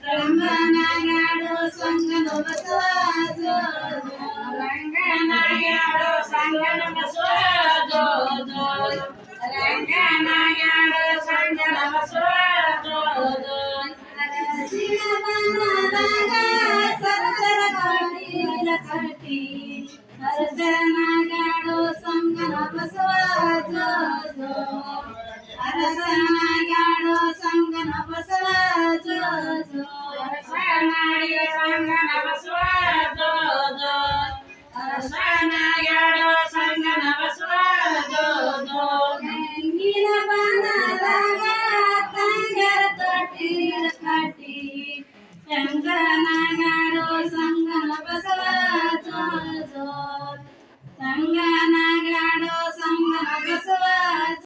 ರಂಗನಾಗಾಡು ಸಂಗನ ಬಸವ ರಂಗನಾಗಾಡು ಸಂಗನ ಬಸವ ರಂಗನಾಗಾಡು ಸಂಗನ ಬಸವ ಸರಸರ ಕಟ್ಟಿ ಅರಸನಾಗಾಡು ಸಂಗನ ಬಸವ ಅರಸನಾಗಾಡು ಸಂಗನ ಬಸವ ಅರಸನಾಡಿಯ ಸಂಗನ ಬಸವ ಅರಸನಾಗಾಡು ಸಂಗನ ಬಸವ ತಂಗಿನ ಬಾನದಾಗ ತಂಗರ ತೊಟ್ಟಿ ಕಟ್ಟಿ ಚಂದ್ರನ